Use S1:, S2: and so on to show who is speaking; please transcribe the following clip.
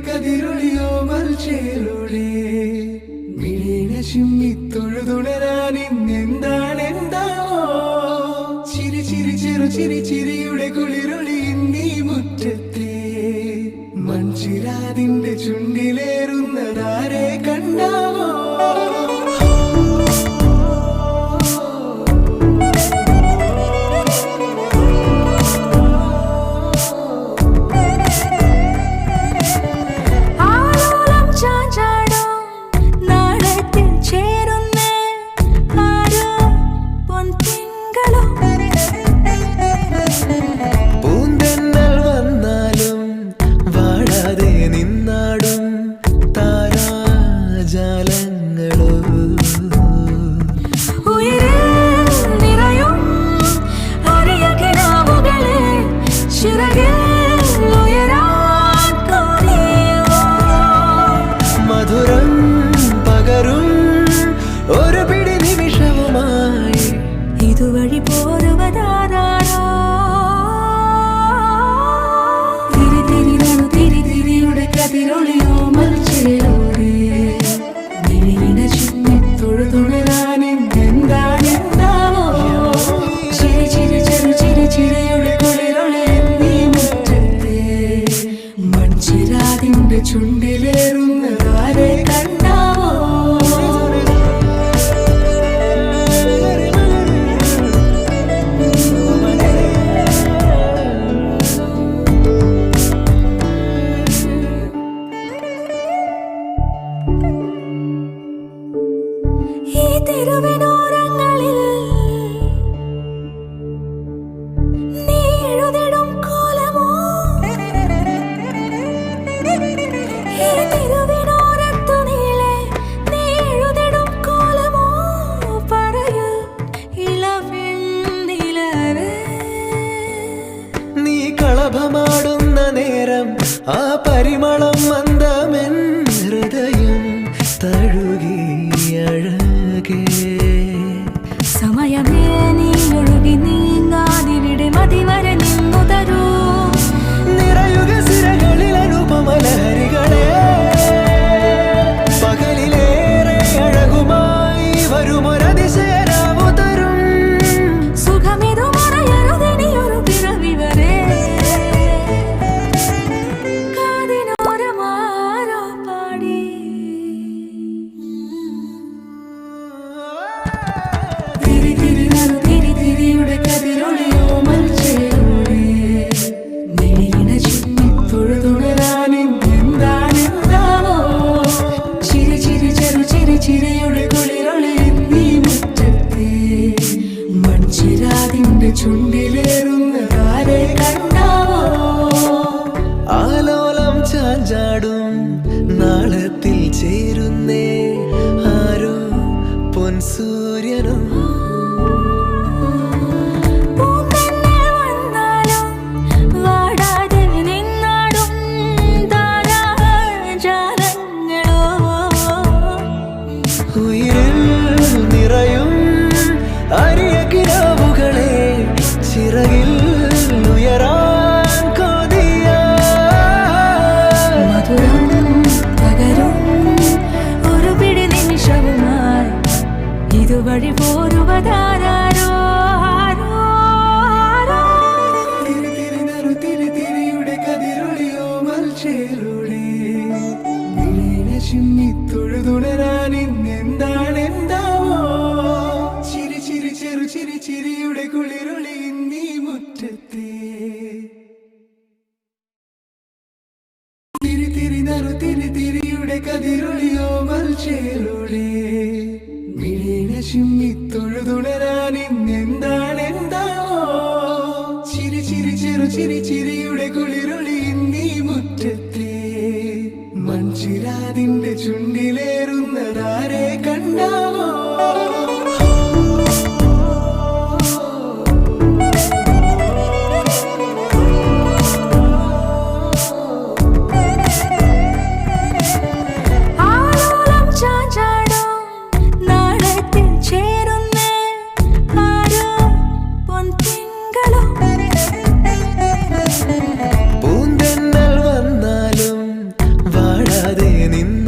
S1: കതിരൊളിയോ മൽച്ചേലൂടെ മിഴീന ചിമ്മി തൊഴുതുണരാൻ ഇന്നെന്താണെന്താവോ ചിരി ചിരി ചെറു ചിരി ചിരിയുടെ കുളിരൊളി നീ മുറ്റത്തെ മൺചിരാതിന്റെ ചുണ്ടിലേറുന്നതാരെ കണ്ടാവോ ചുണ്ടിലേറുന്നതാരെ കണ്ടാവോ ഈ തെരുവിനോരങ്ങളിൽ നീ എഴുതിടും കോലമോ കളഭമാടുന്ന നേരം ആ പരിമളം മന്ദമെൻ ഹൃദയം തഴുകി അഴകേ
S2: സമയമേ നീ ഒഴുകി നീങ്ങാതിവിടെ മതിവരെ നിന്നു തരൂ
S1: നിറയുക സിരകളിൽ അനുപമലഹരികളെ പകലിലേറെ അഴകുമായി വരുമൊരതിശയരാവു തരും
S2: സുഖമിതു മറയരുതിനിയൊരു പിറവി വരെ കാതിനോരമാരോ പാടി തിരി തിരി നറു തിരി തിരിയുടെ കതിരൊളിയോ മൽച്ചേലൂടെ മിഴിയിണ ചുമ്മി തൊഴുതുണരാൻ ഇന്നെന്താണെന്താവോ ചിരി ചിരി ചെറു ചിരി ചിരിയുടെ കുളിരൊളി നീ മുറ്റത്തെ മൺചിരാതിന്റെ ചുണ്ടിലേറുന്നതാരെ കണ്ടാവോ
S1: ആലോലം ചാഞ്ചാടും നാളത്തിൽ ചേരുന്നേ ആരോ പൊൻസൂര്യനും ഉയിരിൽ നിറയും അരിയ കിനാവുകളെ ചിറകിൽ ഉയരാൻ കൊതിയ
S2: മധുരം പകരും ഒരു പിടി നിമിഷവുമായി ഇതുവഴി പോരുവതാരോ
S1: തിരി തിരി നറു തിരി തിരിയുടെ കതിരൊളിയോ മൽച്ചേലൂടെ മിഴീന ചിമ്മി തൊഴുതുണരാൻ ഇന്നെന്താണെന്താവോ ചിരി ചിരി ചെറു ചിരി ചിരിയുടെ കുളിരൊളി നീ മുറ്റത്തെ തിരി തിരി നറു തിരി തിരിയുടെ കതിരൊളിയോ മൽച്ചേലൂടെ മിഴീന ചിമ്മി തൊഴുതുണരാൻ ഇന്നെന്താണെന്താവോ ചിരി ചിരി ചെറു ചിരി ചിരിയുടെ കുളിരൊളി നീ മുറ്റത്തെ മൺചിരാതിന്റെ ചുണ്ടിലേറുന്നതാരെ കണ്ടാവോ
S2: പൂന്തെന്നൽ വന്നാലും
S1: അറിയാതെ നിന്ന